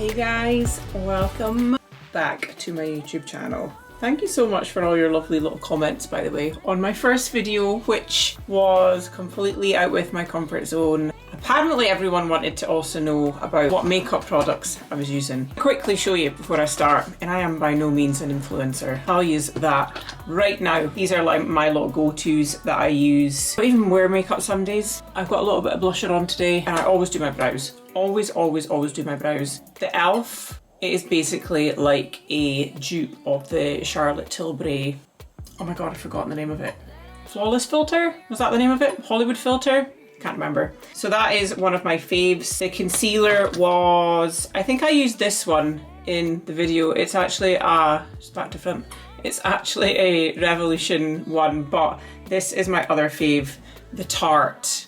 Hey guys, welcome back to my YouTube channel. Thank you so much for all your lovely little comments, by the way, on my first video, which was completely out with my comfort zone. Apparently everyone wanted to also know about what makeup products I was using. I'll quickly show you before I start, and I am by no means an influencer. I'll use that right now. These are like my little go-tos that I use. I don't even wear makeup some days. I've got a little bit of blusher on today, and I always do my brows. Always do my brows. The e.l.f. It is basically like a dupe of the Charlotte Tilbury, oh my god, I've forgotten the name of it. Flawless filter? Was that the name of it? Hollywood filter? Can't remember. So that is one of my faves. The concealer was, I think I used this one in the video. It's actually just back to front. It's actually a Revolution one, but this is my other fave, the Tarte,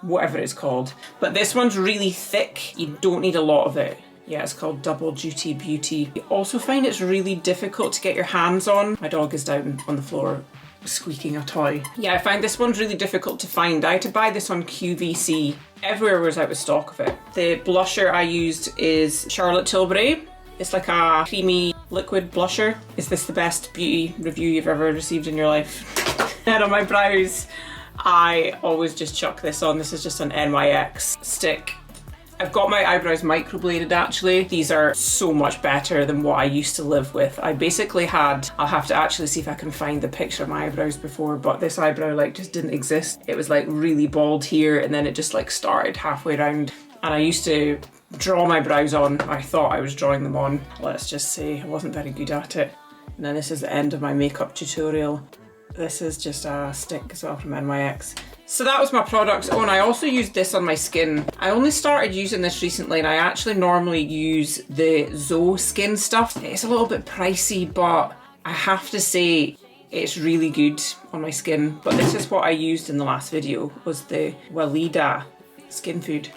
whatever it's called. But this one's really thick. You don't need a lot of it. Yeah, it's called Double Duty Beauty. You also find it's really difficult to get your hands on. My dog is down on the floor squeaking a toy. Yeah, I find this one's really difficult to find. I had to buy this on QVC. Everywhere was out of stock of it. The blusher I used is Charlotte Tilbury. It's like a creamy liquid blusher. Is this the best beauty review you've ever received in your life? And on my brows, I always just chuck this on. This is just an NYX stick. I've got my eyebrows microbladed actually. These are so much better than what I used to live with. I basically had, I'll have to actually see if I can find the picture of my eyebrows before, but this eyebrow like just didn't exist. It was like really bald here and then it just like started halfway around. And I used to draw my brows on. I thought I was drawing them on. Let's just say I wasn't very good at it. And then this is the end of my makeup tutorial. This is just a stick as well from NYX. So that was my products. Oh, and I also used this on my skin. I only started using this recently and I actually normally use the Zoe skin stuff. It's a little bit pricey, but I have to say it's really good on my skin. But this is what I used in the last video, was the Weleda skin food.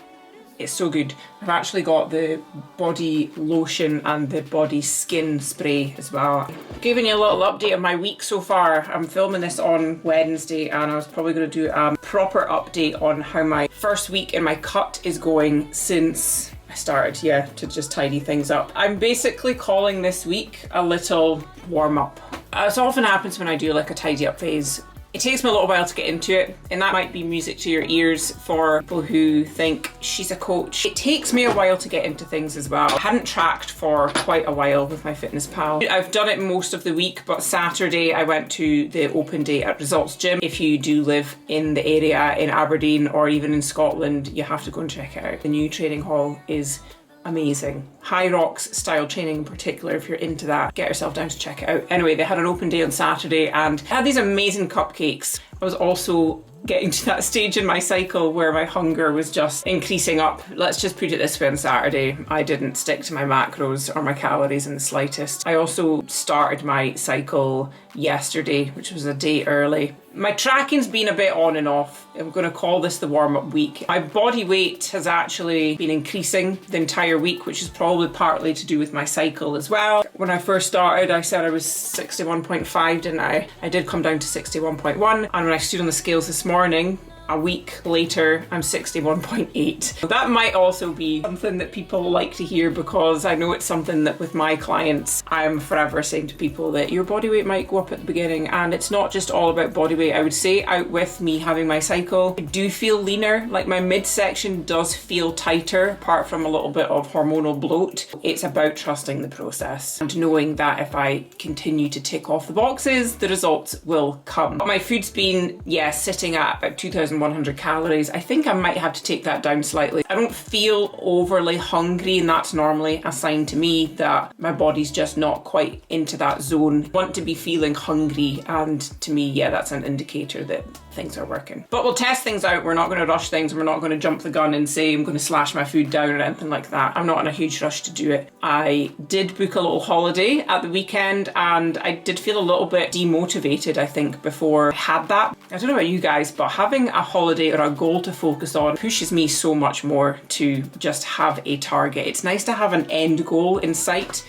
It's so good. I've actually got the body lotion and the body skin spray as well. Giving you a little update of my week so far. I'm filming this on Wednesday and I was probably going to do a proper update on how my first week in my cut is going since I started, to just tidy things up. I'm basically calling this week a little warm up. As often happens when I do like a tidy up phase, it takes me a little while to get into it, and that might be music to your ears for people who think she's a coach. It takes me a while to get into things as well. I hadn't tracked for quite a while with MyFitnessPal. I've done it most of the week, but Saturday I went to the open day at Results Gym. If you do live in the area in Aberdeen or even in Scotland, you have to go and check it out. The new training hall is amazing. High rocks style training in particular, if you're into that, get yourself down to check it out. Anyway, they had an open day on Saturday and had these amazing cupcakes. I was also getting to that stage in my cycle where my hunger was just increasing up. Let's just put it this way, on Saturday I didn't stick to my macros or my calories in the slightest. I also started my cycle yesterday, which was a day early. My tracking's been a bit on and off. I'm going to call this the warm-up week. My body weight has actually been increasing the entire week, which is probably partly to do with my cycle as well. When I first started, I said I was 61.5, didn't I? I did come down to 61.1, and when I stood on the scales this morning, a week later, I'm 61.8. That might also be something that people like to hear, because I know it's something that with my clients, I'm forever saying to people that your body weight might go up at the beginning, and it's not just all about body weight. I would say out with me having my cycle, I do feel leaner, like my midsection does feel tighter, apart from a little bit of hormonal bloat. It's about trusting the process and knowing that if I continue to tick off the boxes, the results will come. But my food's been, sitting at about 2,100 calories. I think I might have to take that down slightly. I don't feel overly hungry, and that's normally a sign to me that my body's just not quite into that zone. I want to be feeling hungry, and to me, that's an indicator that things are working. But we'll test things out. We're not going to rush things. We're not going to jump the gun and say I'm going to slash my food down or anything like that. I'm not in a huge rush to do it. I did book a little holiday at the weekend and I did feel a little bit demotivated, I think, before I had that. I don't know about you guys, but having a holiday or a goal to focus on pushes me so much more to just have a target. It's nice to have an end goal in sight.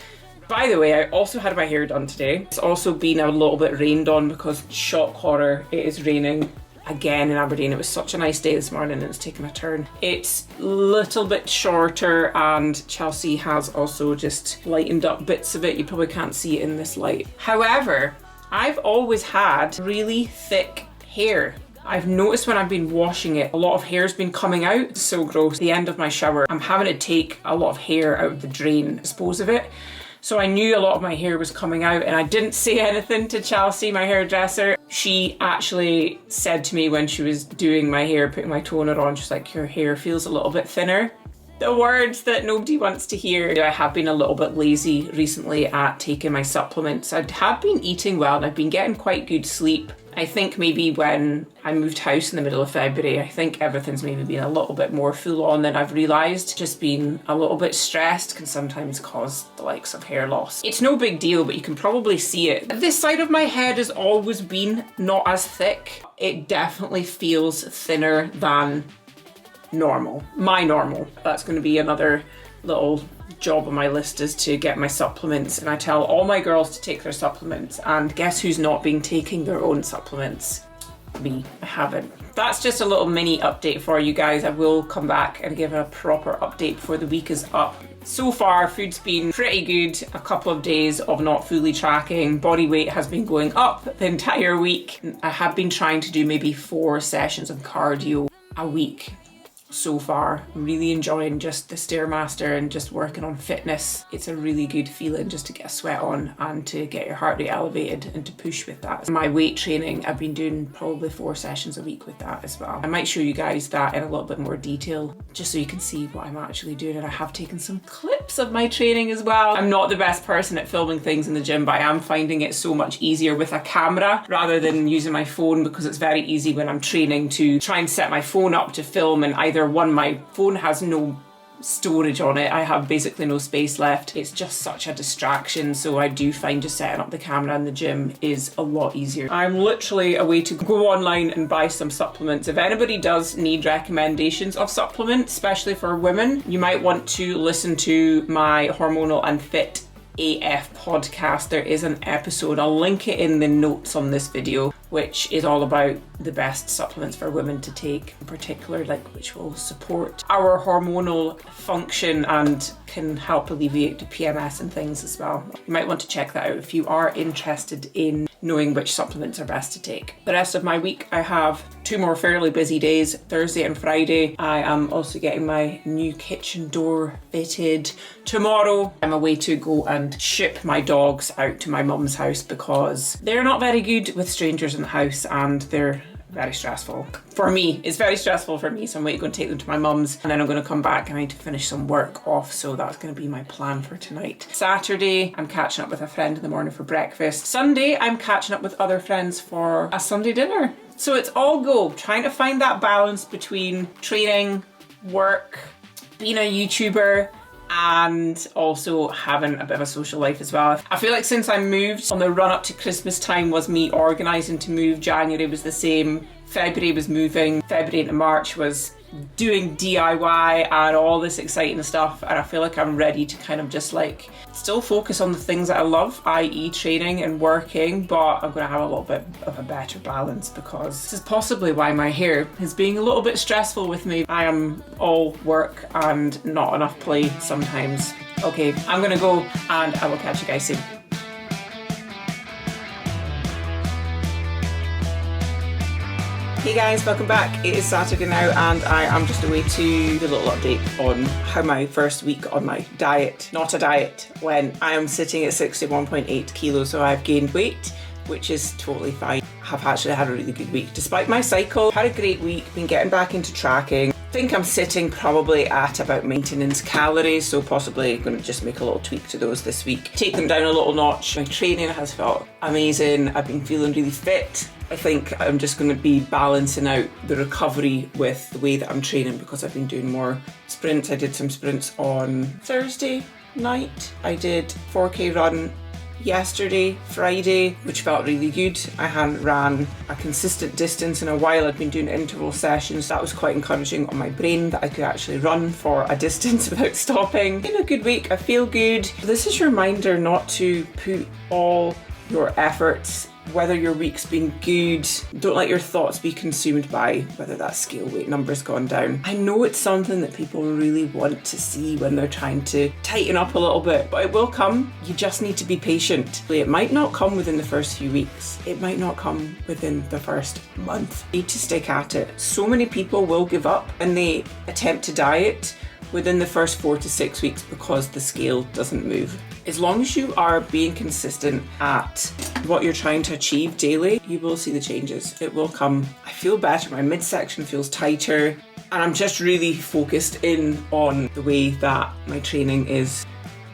By the way, I also had my hair done today. It's also been a little bit rained on because, shock horror, it is raining again in Aberdeen. It was such a nice day this morning and it's taken a turn. It's a little bit shorter and Chelsea has also just lightened up bits of it. You probably can't see it in this light. However, I've always had really thick hair. I've noticed when I've been washing it, a lot of hair's been coming out. It's so gross. The end of my shower, I'm having to take a lot of hair out of the drain, dispose of it. So I knew a lot of my hair was coming out and I didn't say anything to Chelsea, my hairdresser. She actually said to me when she was doing my hair, putting my toner on, she's like, your hair feels a little bit thinner. The words that nobody wants to hear. I have been a little bit lazy recently at taking my supplements. I have been eating well and I've been getting quite good sleep. I think maybe when I moved house in the middle of February, I think everything's maybe been a little bit more full on than I've realised. Just being a little bit stressed can sometimes cause the likes of hair loss. It's no big deal, but you can probably see it. This side of my head has always been not as thick. It definitely feels thinner than normal. My normal. That's going to be another little job on my list, is to get my supplements, and I tell all my girls to take their supplements, and guess who's not been taking their own supplements? Me. I haven't. That's just a little mini update for you guys. I will come back and give a proper update before the week is up. So far, food's been pretty good. A couple of days of not fully tracking. Body weight has been going up the entire week. I have been trying to do maybe 4 sessions of cardio a week. So far, I'm really enjoying just the Stairmaster and just working on fitness. It's a really good feeling just to get a sweat on and to get your heart rate elevated and to push with that. My weight training, I've been doing probably 4 sessions a week with that as well. I might show you guys that in a little bit more detail just so you can see what I'm actually doing, and I have taken some clips of my training as well. I'm not the best person at filming things in the gym, but I am finding it so much easier with a camera rather than using my phone, because it's very easy when I'm training to try and set my phone up to film, and either one, my phone has no storage on it, I have basically no space left. It's just such a distraction, so I do find just setting up the camera in the gym is a lot easier. I'm literally a way to go online and buy some supplements. If anybody does need recommendations of supplements, especially for women, you might want to listen to my Hormonal and Fit AF podcast. There is an episode, I'll link it in the notes on this video, which is all about the best supplements for women to take, in particular, like which will support our hormonal function and can help alleviate the PMS and things as well. You might want to check that out if you are interested in knowing which supplements are best to take. The rest of my week, I have 2 more fairly busy days, Thursday and Friday. I am also getting my new kitchen door fitted. Tomorrow, I'm away to go and ship my dogs out to my mum's house because they're not very good with strangers in the house and they're very stressful. For me, it's very stressful for me, so I'm going to take them to my mum's and then I'm going to come back and I need to finish some work off, so that's going to be my plan for tonight. Saturday, I'm catching up with a friend in the morning for breakfast. Sunday, I'm catching up with other friends for a Sunday dinner. So it's all go, trying to find that balance between training, work, being a YouTuber, and also having a bit of a social life as well. I feel like since I moved, on the run up to Christmas time was me organising to move. January was the same, February was moving, February into March was doing DIY and all this exciting stuff, and I feel like I'm ready to kind of just like still focus on the things that I love, i.e. training and working, but I'm going to have a little bit of a better balance because this is possibly why my hair is being a little bit stressful with me. I am all work and not enough play sometimes. Okay, I'm going to go and I will catch you guys soon. Hey guys, welcome back. It is Saturday now and I am just away to do a little update on how my first week on my diet, not a diet, when I am sitting at 61.8 kilos, so I've gained weight, which is totally fine. I've actually had a really good week. Despite my cycle, had a great week, been getting back into tracking. I think I'm sitting probably at about maintenance calories, so possibly going to just make a little tweak to those this week. Take them down a little notch. My training has felt amazing. I've been feeling really fit. I think I'm just going to be balancing out the recovery with the way that I'm training because I've been doing more sprints. I did some sprints on Thursday night. I did 4K run yesterday, Friday, which felt really good. I hadn't ran a consistent distance in a while. I'd been doing interval sessions. That was quite encouraging on my brain that I could actually run for a distance without stopping. In a good week, I feel good. This is your reminder not to put all your efforts whether your week's been good. Don't let your thoughts be consumed by whether that scale weight number's gone down. I know it's something that people really want to see when they're trying to tighten up a little bit, but it will come. You just need to be patient. It might not come within the first few weeks. It might not come within the first month. You need to stick at it. So many people will give up and they attempt to diet within the first 4 to 6 weeks because the scale doesn't move. As long as you are being consistent at what you're trying to achieve daily, you will see the changes. It will come. I feel better, my midsection feels tighter, and I'm just really focused in on the way that my training is.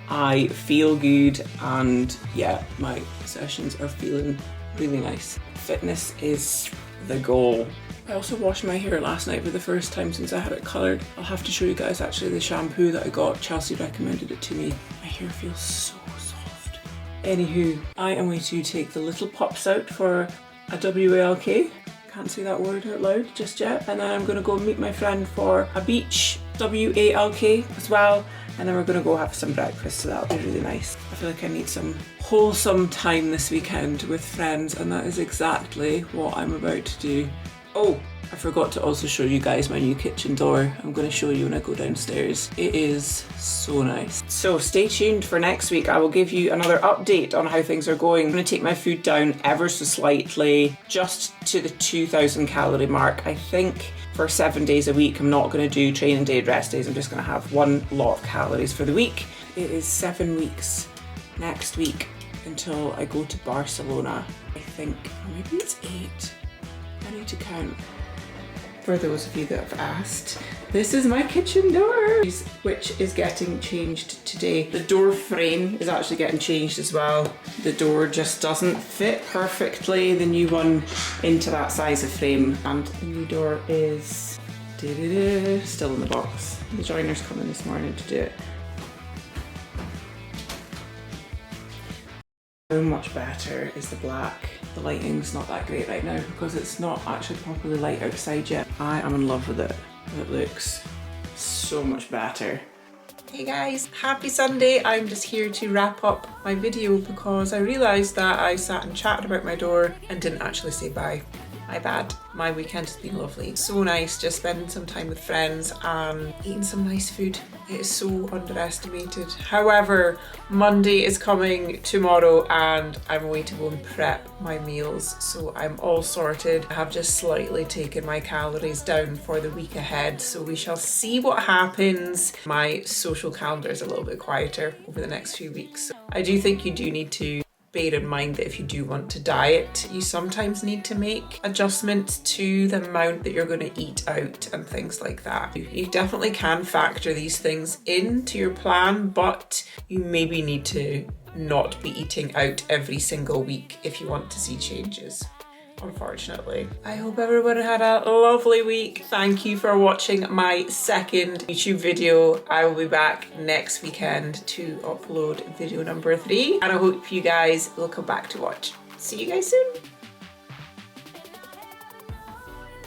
I feel good, and yeah, my sessions are feeling really nice. Fitness is the goal. I also washed my hair last night for the first time since I had it coloured. I'll have to show you guys actually the shampoo that I got. Chelsea recommended it to me. My hair feels so soft. Anywho, I am going to take the little pops out for a WALK. Can't say that word out loud just yet. And then I'm going to go meet my friend for a beach WALK as well. And then we're going to go have some breakfast, so that'll be really nice. I feel like I need some wholesome time this weekend with friends, and that is exactly what I'm about to do. Oh, I forgot to also show you guys my new kitchen door. I'm going to show you when I go downstairs. It is so nice. So stay tuned for next week. I will give you another update on how things are going. I'm going to take my food down ever so slightly, just to the 2,000 calorie mark. I think for 7 days a week, I'm not going to do training day, rest days. I'm just going to have one lot of calories for the week. It is 7 weeks next week until I go to Barcelona. I think, or maybe it's 8. I need to count. For those of you that have asked, this is my kitchen door, which is getting changed today. The door frame is actually getting changed as well. The door just doesn't fit perfectly, the new one, into that size of frame, and the new door is still in the box. The joiner's coming this morning to do it. How much better is the black? The lighting's not that great right now because it's not actually properly light outside yet. I am in love with it. It looks so much better. Hey guys, happy Sunday. I'm just here to wrap up my video because I realised that I sat and chatted about my door and didn't actually say bye. My bad. My weekend has been lovely. So nice just spending some time with friends and eating some nice food. It is so underestimated. However, Monday is coming tomorrow and I'm away to go and prep my meals. So I'm all sorted. I have just slightly taken my calories down for the week ahead. So we shall see what happens. My social calendar is a little bit quieter over the next few weeks. I do think you do need to bear in mind that if you do want to diet, you sometimes need to make adjustments to the amount that you're going to eat out and things like that. You definitely can factor these things into your plan, but you maybe need to not be eating out every single week if you want to see changes. Unfortunately. I hope everyone had a lovely week. Thank you for watching my second YouTube video. I will be back next weekend to upload video number 3, and I hope you guys will come back to watch. See you guys soon.